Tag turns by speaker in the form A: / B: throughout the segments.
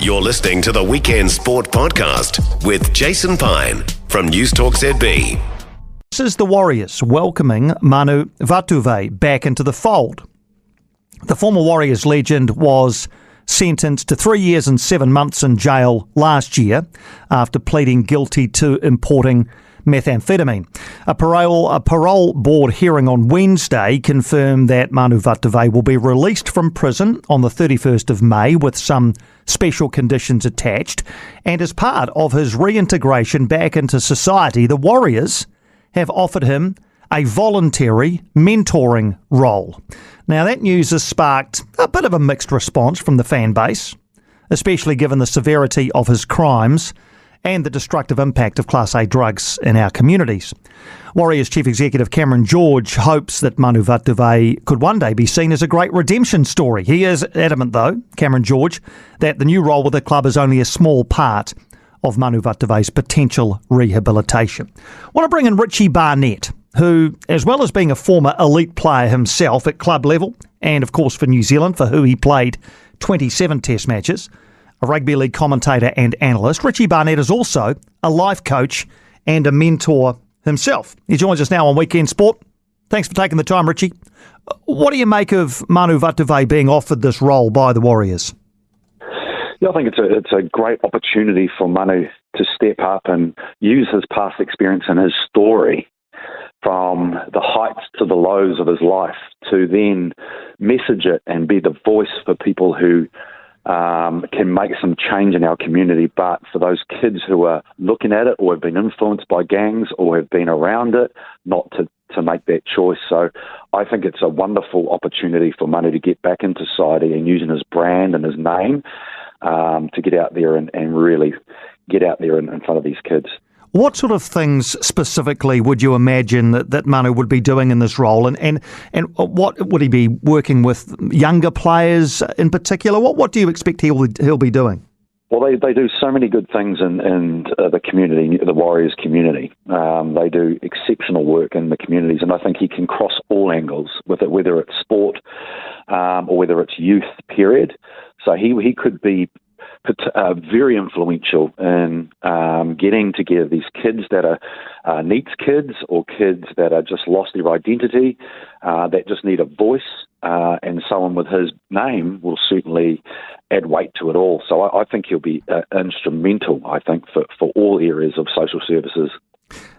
A: You're listening to the Weekend Sport Podcast with Jason Pine from News Talk ZB.
B: This is the Warriors welcoming Manu Vatuvei back into the fold. The former Warriors legend was sentenced to 3 years and 7 months in jail last year after pleading guilty to importing methamphetamine. A parole board hearing on Wednesday confirmed that Manu Vatuvei will be released from prison on the 31st of May with some special conditions attached. And as part of his reintegration back into society, the Warriors have offered him a voluntary mentoring role. Now, that news has sparked a bit of a mixed response from the fan base, especially given the severity of his crimes and the destructive impact of Class A drugs in our communities. Warriors Chief Executive Cameron George hopes that Manu Vatuvei could one day be seen as a great redemption story. He is adamant, though, Cameron George, that the new role with the club is only a small part of Manu Vatuvei's potential rehabilitation. I want to bring in Richie Barnett, who, as well as being a former elite player himself at club level, and of course for New Zealand, for who he played 27 test matches, a rugby league commentator and analyst. Richie Barnett is also a life coach and a mentor himself. He joins us now on Weekend Sport. Thanks for taking the time, Richie. What do you make of Manu Vatuvei being offered this role by the Warriors?
C: Yeah, I think it's a great opportunity for Manu to step up and use his past experience and his story from the heights to the lows of his life to then message it and be the voice for people who can make some change in our community. But for those kids who are looking at it or have been influenced by gangs or have been around it, not to make that choice. So I think it's a wonderful opportunity for Manu to get back into society and using his brand and his name to get out there and really get out there in front of these kids.
B: What sort of things specifically would you imagine that Manu would be doing in this role? And what would he be working with younger players in particular? What do you expect he'll be doing?
C: Well, they do so many good things in the community, the Warriors community. They do exceptional work in the communities, and I think he can cross all angles with it, whether it's sport or whether it's youth, period. So he could be very influential in getting together these kids that are needs kids or kids that are just lost their identity, that just need a voice, and someone with his name will certainly add weight to it all. So I think he'll be instrumental, I think, for all areas of social services.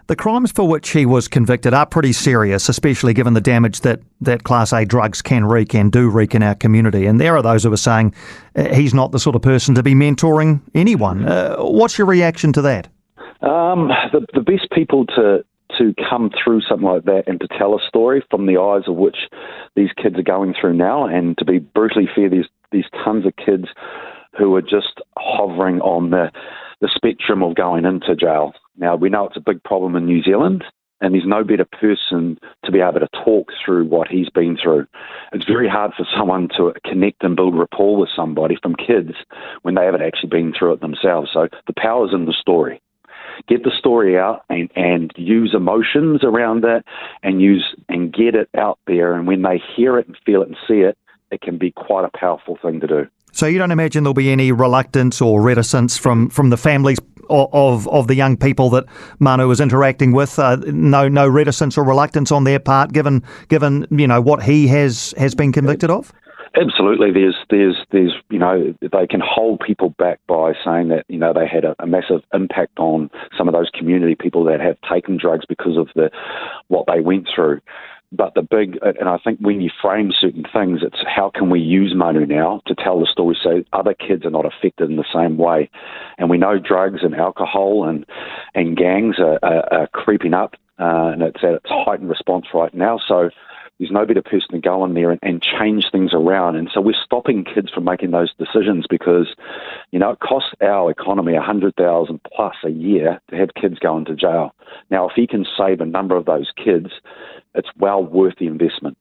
B: The crimes for which he was convicted are pretty serious, especially given the damage that Class A drugs can wreak and do wreak in our community. And there are those who are saying he's not the sort of person to be mentoring anyone. What's your reaction to that?
C: The best people to come through something like that and to tell a story from the eyes of which these kids are going through now, and to be brutally fair, there's tons of kids who are just hovering on the spectrum of going into jail. Now, we know it's a big problem in New Zealand, and there's no better person to be able to talk through what he's been through. It's very hard for someone to connect and build rapport with somebody from kids when they haven't actually been through it themselves. So the power's in the story. Get the story out and use emotions around it and get it out there. And when they hear it and feel it and see it, it can be quite a powerful thing to do.
B: So you don't imagine there'll be any reluctance or reticence from the families of the young people that Manu is interacting with? No reticence or reluctance on their part, given what he has been convicted of?
C: Absolutely. There's they can hold people back by saying that they had a massive impact on some of those community people that have taken drugs because of what they went through. But and I think when you frame certain things, it's how can we use Manu now to tell the story so other kids are not affected in the same way. And we know drugs and alcohol and gangs are creeping up, and it's at its heightened response right now. So there's no better person to go in there and change things around. And so we're stopping kids from making those decisions because, it costs our economy $100,000 plus a year to have kids go into jail. Now, if he can save a number of those kids, it's well worth the investment.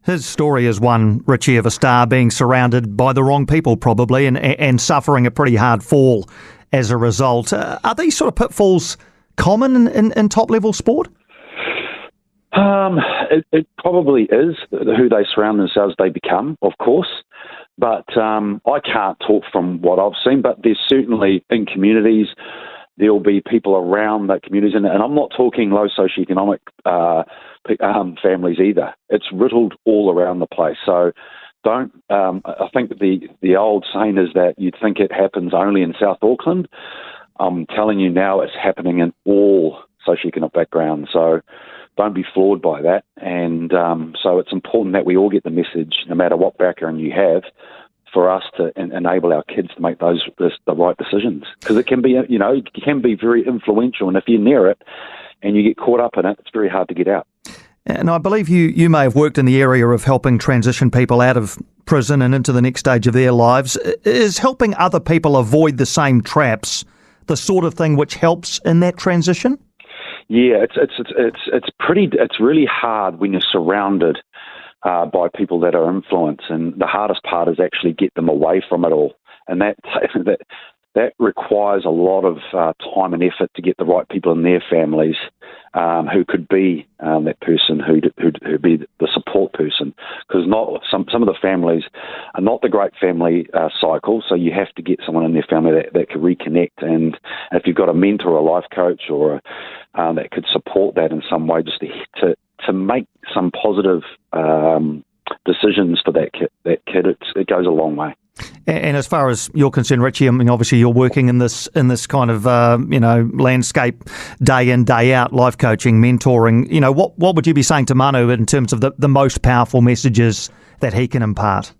B: His story is one, Richie, of a star being surrounded by the wrong people probably and suffering a pretty hard fall as a result. Are these sort of pitfalls common in top-level sport?
C: It probably is. Who they surround themselves, they become, of course. But I can't talk from what I've seen, but there's certainly in communities, there'll be people around that communities, and I'm not talking low socioeconomic families either. It's riddled all around the place. So don't. I think the old saying is that you'd think it happens only in South Auckland. I'm telling you now, it's happening in all socioeconomic backgrounds. So don't be flawed by that. And so it's important that we all get the message, no matter what background you have, for us to enable our kids to make the right decisions, because it can be, it can be very influential, and if you're near it and you get caught up in it, it's very hard to get out.
B: And I believe you may have worked in the area of helping transition people out of prison and into the next stage of their lives. Is helping other people avoid the same traps the sort of thing which helps in that transition?
C: Yeah, it's really hard when you're surrounded by people that are influenced, and the hardest part is actually get them away from it all, and that requires a lot of time and effort to get the right people in their families who could be that person who'd be the support person, because not some of the families are not the great family cycle, so you have to get someone in their family that can reconnect, and if you've got a mentor or a life coach or that could support that in some way, just to make some positive decisions for that kid, it goes a long way.
B: And as far as you're concerned, Richie, I mean, obviously you're working in this kind of landscape day in, day out, life coaching, mentoring. What would you be saying to Manu in terms of the most powerful messages that he can impart?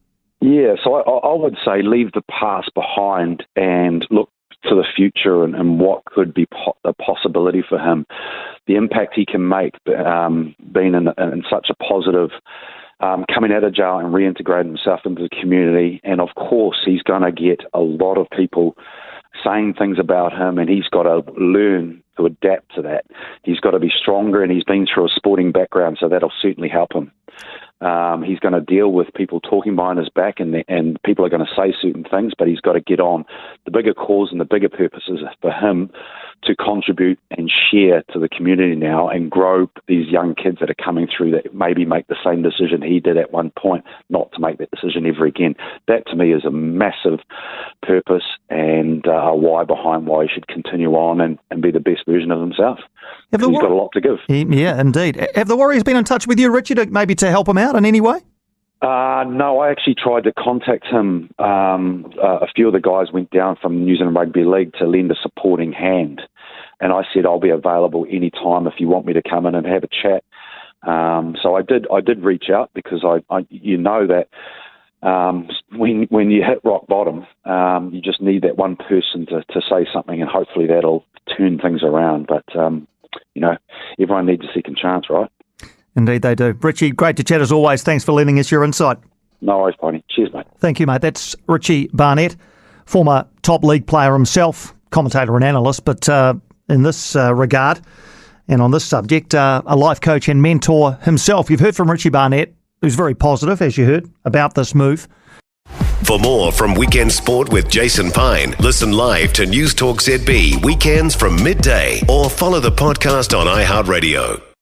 B: Yeah,
C: so I would say leave the past behind and look to the future and what could be a possibility for him, the impact he can make, being in such a positive. Coming out of jail and reintegrating himself into the community. And of course, he's going to get a lot of people saying things about him, and he's got to learn to adapt to that. He's got to be stronger, and he's been through a sporting background, so that'll certainly help him. He's going to deal with people talking behind his back, and people are going to say certain things, but he's got to get on. The bigger cause and the bigger purpose is for him to contribute and share to the community now and grow these young kids that are coming through that maybe make the same decision he did at one point, not to make that decision ever again. That to me is a massive purpose and a why behind why he should continue on and be the best version of himself. He's got a lot to give.
B: Yeah, indeed. Have the Warriors been in touch with you, Richard, to help him out in any way?
C: No, I actually tried to contact him. A few of the guys went down from New Zealand Rugby League to lend a supporting hand. And I said, I'll be available any time if you want me to come in and have a chat. So I did reach out, because I that when you hit rock bottom, you just need that one person to say something, and hopefully that'll turn things around. But, everyone needs a second chance, right?
B: Indeed they do. Richie, great to chat as always. Thanks for lending us your insight.
C: No worries, Piney. Cheers, mate.
B: Thank you, mate. That's Richie Barnett, former top league player himself, commentator and analyst, but in this regard and on this subject, a life coach and mentor himself. You've heard from Richie Barnett, who's very positive, as you heard, about this move.
A: For more from Weekend Sport with Jason Pine, listen live to News Talk ZB weekends from midday, or follow the podcast on iHeartRadio.